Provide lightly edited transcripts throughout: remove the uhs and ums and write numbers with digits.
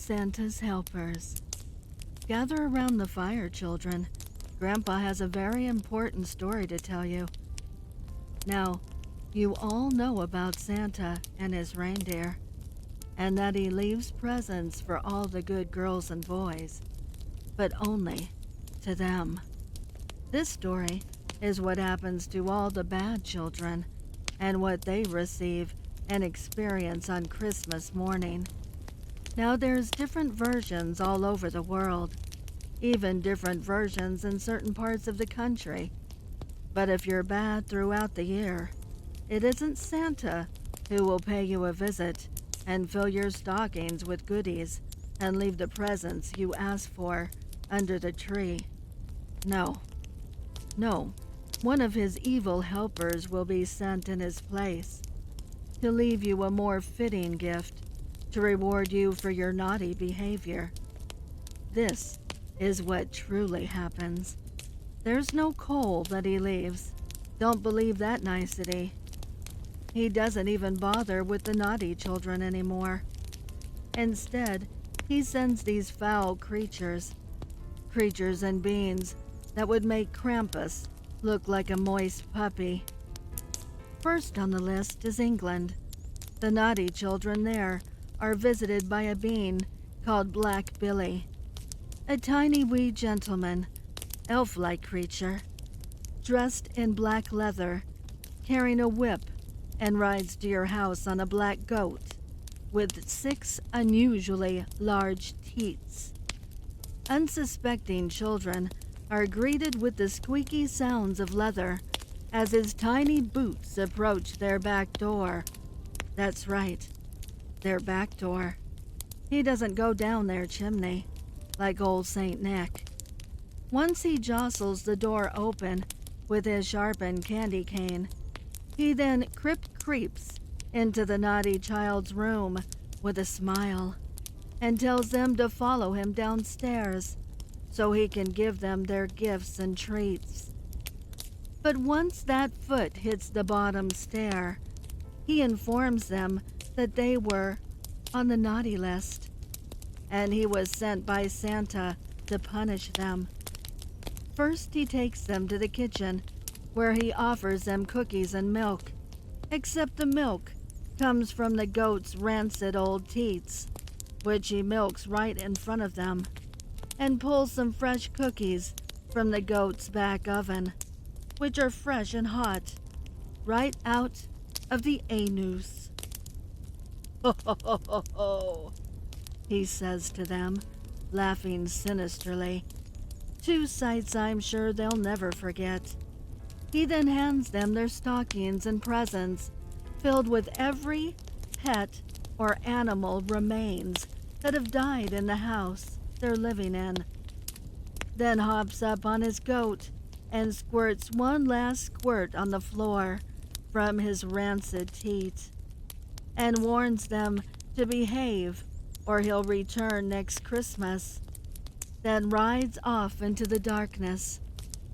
Santa's helpers. Gather around the fire, children. Grandpa has a very important story to tell you. Now, you all know about Santa and his reindeer, and that he leaves presents for all the good girls and boys, but only to them. This story is what happens to all the bad children and what they receive and experience on Christmas morning. Now there's different versions all over the world, even different versions in certain parts of the country. But if you're bad throughout the year, it isn't Santa who will pay you a visit and fill your stockings with goodies and leave the presents you asked for under the tree. No, one of his evil helpers will be sent in his place to leave you a more fitting gift to reward you for your naughty behavior. This is what truly happens. There's no coal that he leaves. Don't believe that nicety. He doesn't even bother with the naughty children anymore. Instead, he sends these foul creatures and beings that would make Krampus look like a moist puppy. First on the list is England. The naughty children there are visited by a being called Black Billy, a tiny wee gentleman, elf-like creature, dressed in black leather, carrying a whip, and rides to your house on a black goat with 6 unusually large teats. Unsuspecting children are greeted with the squeaky sounds of leather as his tiny boots approach their back door. That's right, their back door. He doesn't go down their chimney like old Saint Nick. Once he jostles the door open with his sharpened candy cane, he then creeps into the naughty child's room with a smile and tells them to follow him downstairs so he can give them their gifts and treats. But once that foot hits the bottom stair, he informs them that they were on the naughty list, and he was sent by Santa to punish them. First, he takes them to the kitchen, where he offers them cookies and milk, except the milk comes from the goat's rancid old teats, which he milks right in front of them, and pulls some fresh cookies from the goat's back oven, which are fresh and hot, right out of the anus. Ho ho ho ho ho, he says to them, laughing sinisterly. 2 sights I'm sure they'll never forget. He then hands them their stockings and presents filled with every pet or animal remains that have died in the house they're living in. Then hops up on his goat and squirts one last squirt on the floor from his rancid teat, and warns them to behave or he'll return next Christmas, then rides off into the darkness,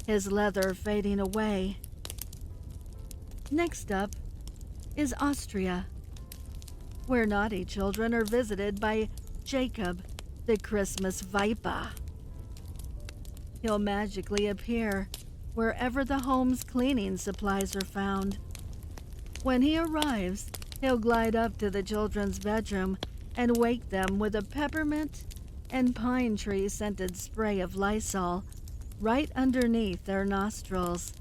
his leather fading away. Next up is Austria, where naughty children are visited by Jacob, the Christmas Viper. He'll magically appear wherever the home's cleaning supplies are found. When he arrives, he'll glide up to the children's bedroom and wake them with a peppermint and pine tree scented spray of Lysol right underneath their nostrils.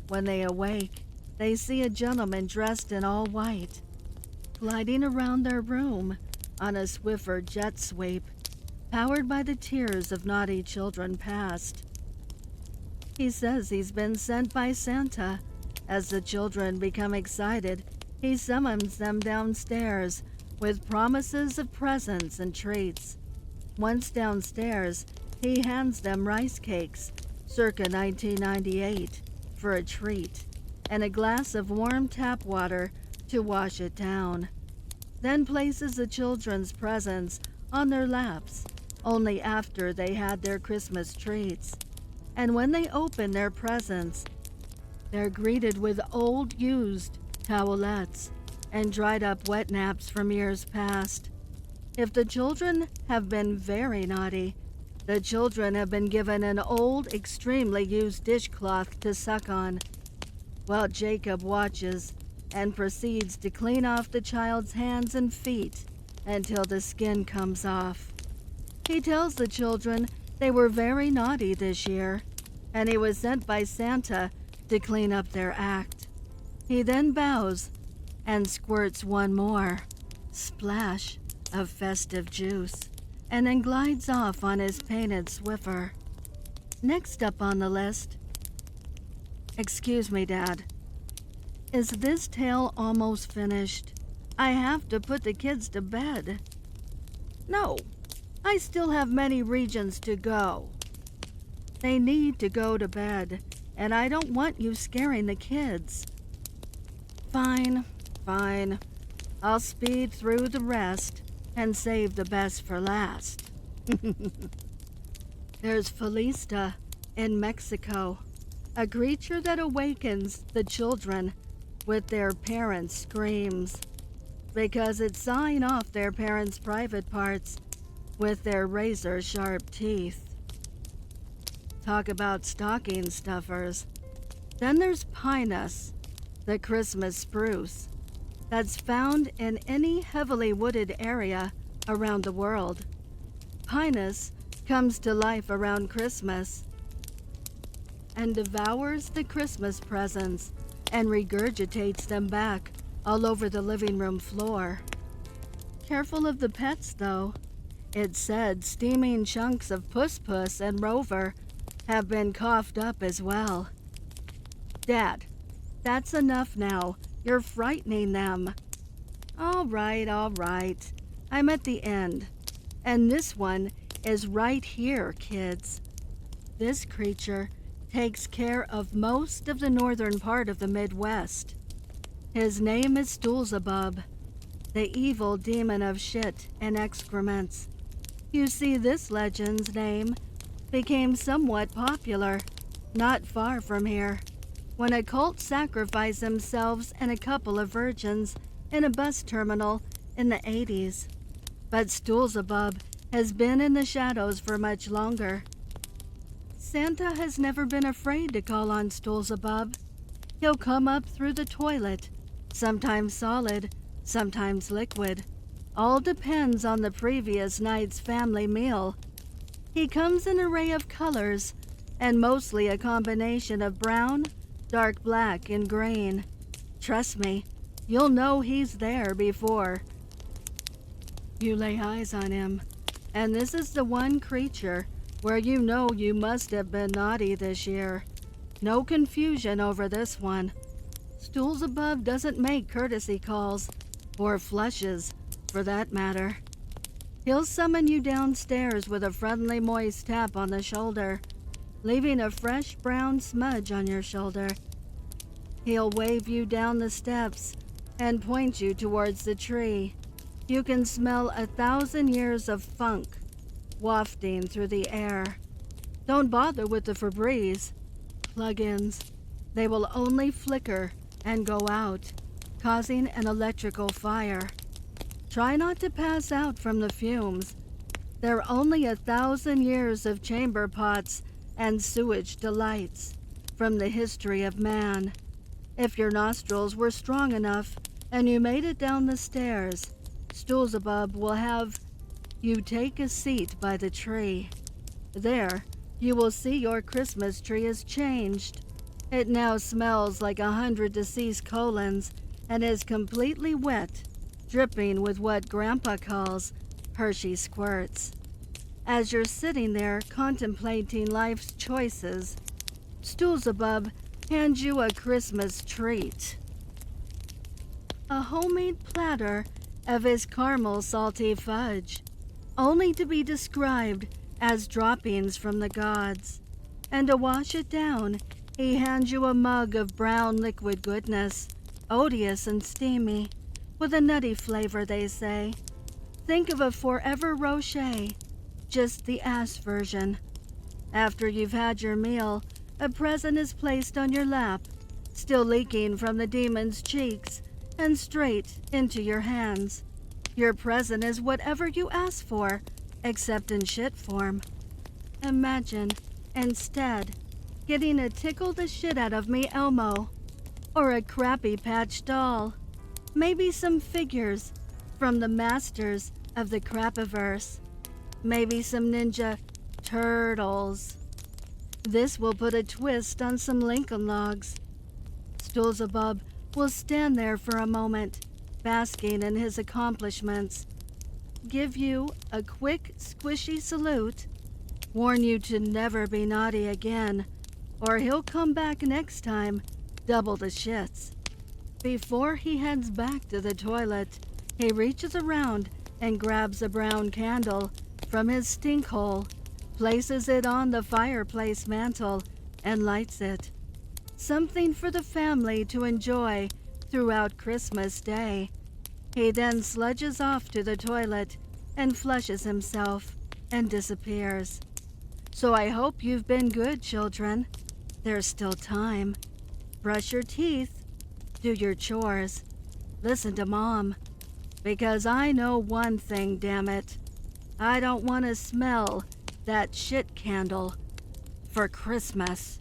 When they awake, they see a gentleman dressed in all white, gliding around their room on a Swiffer jet sweep, powered by the tears of naughty children past. He says he's been sent by Santa. As the children become excited, he summons them downstairs with promises of presents and treats. Once downstairs, he hands them rice cakes, circa 1998, for a treat, and a glass of warm tap water to wash it down. Then places the children's presents on their laps, only after they had their Christmas treats. And when they open their presents, they're greeted with old used towelettes and dried up wet naps from years past. If the children have been very naughty, the children have been given an old, extremely used dishcloth to suck on, while Jacob watches and proceeds to clean off the child's hands and feet until the skin comes off. He tells the children they were very naughty this year, and he was sent by Santa to clean up their act. He then bows and squirts one more splash of festive juice, and then glides off on his painted Swiffer. Next up on the list, excuse me, Dad, is this tale almost finished? I have to put the kids to bed. No, I still have many regions to go. They need to go to bed, and I don't want you scaring the kids. Fine, fine. I'll speed through the rest and save the best for last. There's Felista in Mexico, a creature that awakens the children with their parents' screams, because it's sawing off their parents' private parts with their razor-sharp teeth. Talk about stocking stuffers. Then there's Pinus, the Christmas spruce, that's found in any heavily wooded area around the world. Pinus comes to life around Christmas and devours the Christmas presents and regurgitates them back all over the living room floor. Careful of the pets, though. It's said steaming chunks of Puss and Rover have been coughed up as well. Dad, that's enough now. You're frightening them. All right. I'm at the end. And this one is right here, kids. This creature takes care of most of the northern part of the Midwest. His name is Stoolzabub, the evil demon of shit and excrements. You see, this legend's name became somewhat popular not far from here, when a cult sacrificed themselves and a couple of virgins in a bus terminal in the 80s. But Stoolzabub has been in the shadows for much longer. Santa has never been afraid to call on Stoolzabub. He'll come up through the toilet, sometimes solid, sometimes liquid. All depends on the previous night's family meal. He comes in an array of colors, and mostly a combination of brown, dark black, and green. Trust me, you'll know he's there before you lay eyes on him. And this is the one creature where you know you must have been naughty this year. No confusion over this one. Stoolzabub doesn't make courtesy calls, or flushes, for that matter. He'll summon you downstairs with a friendly moist tap on the shoulder, leaving a fresh brown smudge on your shoulder. He'll wave you down the steps and point you towards the tree. You can smell 1,000 years of funk wafting through the air. Don't bother with the Febreze plug-ins. They will only flicker and go out, causing an electrical fire. Try not to pass out from the fumes. They're only 1,000 years of chamber pots and sewage delights from the history of man. If your nostrils were strong enough and you made it down the stairs, Stoolzabub will have you take a seat by the tree. There, you will see your Christmas tree has changed. It now smells like 100 deceased colons and is completely wet, dripping with what Grandpa calls Hershey squirts. As you're sitting there contemplating life's choices, Stoolzabub hands you a Christmas treat. A homemade platter of his caramel salty fudge, only to be described as droppings from the gods. And to wash it down, he hands you a mug of brown liquid goodness, odious and steamy, with a nutty flavor, they say. Think of a Forever Rocher, just the ass version. After you've had your meal, a present is placed on your lap, still leaking from the demon's cheeks, and straight into your hands. Your present is whatever you ask for, except in shit form. Imagine, instead, getting a tickle the shit out of me Elmo, or a crappy patch doll. Maybe some figures from the masters of the Crapiverse. Maybe some Ninja Turtles. This will put a twist on some Lincoln Logs. Stulzabub will stand there for a moment, basking in his accomplishments. Give you a quick, squishy salute. Warn you to never be naughty again, or he'll come back next time, double the shits. Before he heads back to the toilet, he reaches around and grabs a brown candle from his stink hole, places it on the fireplace mantel, and lights it. Something for the family to enjoy throughout Christmas Day. He then sludges off to the toilet and flushes himself and disappears. So I hope you've been good, children. There's still time. Brush your teeth, do your chores, listen to Mom. Because I know one thing, damn it. I don't want to smell that shit candle for Christmas.